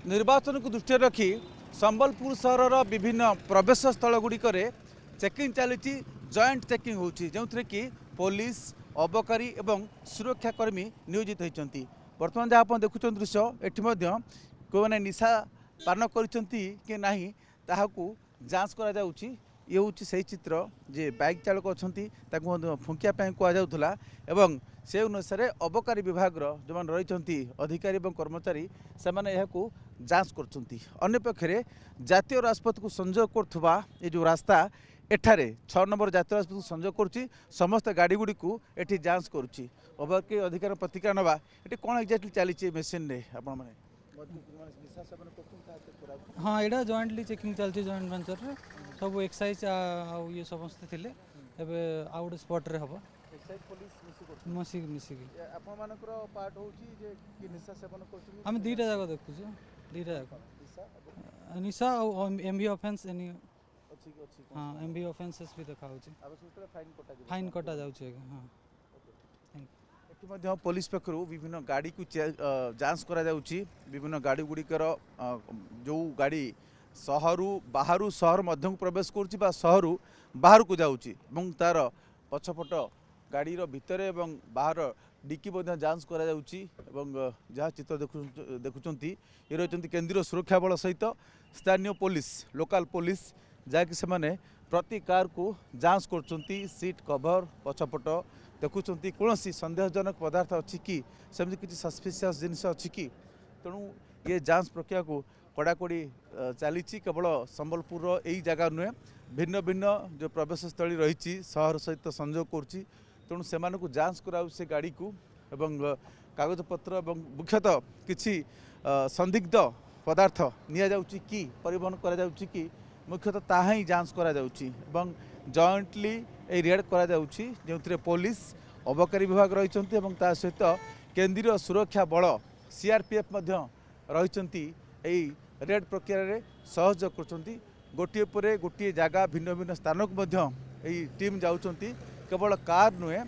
निर्वाचन को दृष्टि रखी संबलपुर सहर विभिन्न प्रवेश स्थल गुड़िक चेकिंग चली जॉइंट चेकिंग होची जो कि पुलिस अबकारी एवं सुरक्षाकर्मी नियोजित होती। बर्तमान जहाँ आप देखुं दृश्य ये कौन निशा पान कि नहीं ताकू जांच करा जाउची। ये हूँ से चित्र जे बाइक चालक अच्छा फुंकिया कहुला एवं से अनुसार अबकारी विभाग जो मैंने रही अधिकारी और कर्मचारी से जांच करपक्षे जातीय राजपथ को संजोग करुवा ये जो रास्ता एठारे 6 नंबर जातीय राजपथ को संजोग करुच्ची समस्त गाड़ी गुड़ी को एठी जांच करुच्ची। अबकारी अधिकार प्रतिक्रिया नवा ये कौन एक्जाक्टली चली मेसीन रे आपण माने हाँ यहाँ जॉइंटली चेकिंग चलती जॉइंट वेंचर रे सब एक्साइज ये समस्त थिले एबे आउट स्पॉट रे हबो एक्साइज पुलिस मिसिकी आपण मानकर पार्ट होची जे कि निशा सेवन करछी हम दीटा जगह देखु छी दीटा जगह निशा और एमबी ऑफेंस एनी अछि अछि हां एमबी ऑफेंसेस भी देखा होची अब सुतरे फाइन कटा जाउ छी हां एटी पुलिस पक्षर विभिन्न गाड़ी को जांच करा जाउची। विभिन्न गाड़ी गुड़िकर जो गाड़ी सहरु बाहरु सहर मध्य प्रवेश करुच्ची बा सहरु बाहर को जाउची एवं तार पछपट गाड़ीर भितर एवं बाहर डिक्की जांच करा जाउची एवं जहाँ चित्र देखुचंती ये रही केंद्रीय सुरक्षा बल सहित स्थानीय पुलिस लोकल पुलिस जहाँकि से माने प्रति कार को जांच करचंती सीट कवर पछपट देखुंत कौन सन्देहजनक पदार्थ अच्छी कि सेमती किसी सस्पिशियस जिनस अच्छी कि तेणु ये जांच प्रक्रिया को कड़ाकड़ी चली केवल संबलपुर यही जगह नुहे भिन्न भिन्न जो प्रवेश स्थली रही सहर सहित संजोग करुच्ची तेणु से जांच कराऊ से गाड़ी को एवं कागजपत्र मुख्यतः किसी संदिग्ध पदार्थ नि कि परिवहन करा कि मुख्यतः ताहा ही जांच करा एवं जॉइंटली रेड करा जो पुलिस अबकारी विभाग रही सहित केंद्रीय सुरक्षा बल सीआरपीएफ रही रेड प्रक्रिया सहयोग कर गोटे पर गोटे जगह भिन्न भिन्न स्थान को टीम जाऊँगी केवल कार नुहे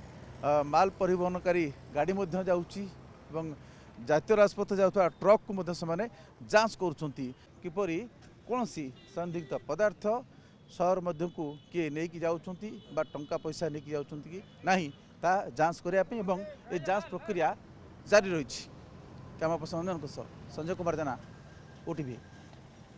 माल परिवहनकारी गाड़ी जाऊँगी जातीय राजपथ जाऊा ट्रक को से जांच करपरी कौन संदिग्ध पदार्थ सहर मध्य को किए नहीं जाऊँगी बा टंका पैसा नहीं जाऊँगी कि नहीं ता जांच करने ये जांच प्रक्रिया जारी रही। कैमरा पर्सन संजय कुमार जेना, ओटीवी।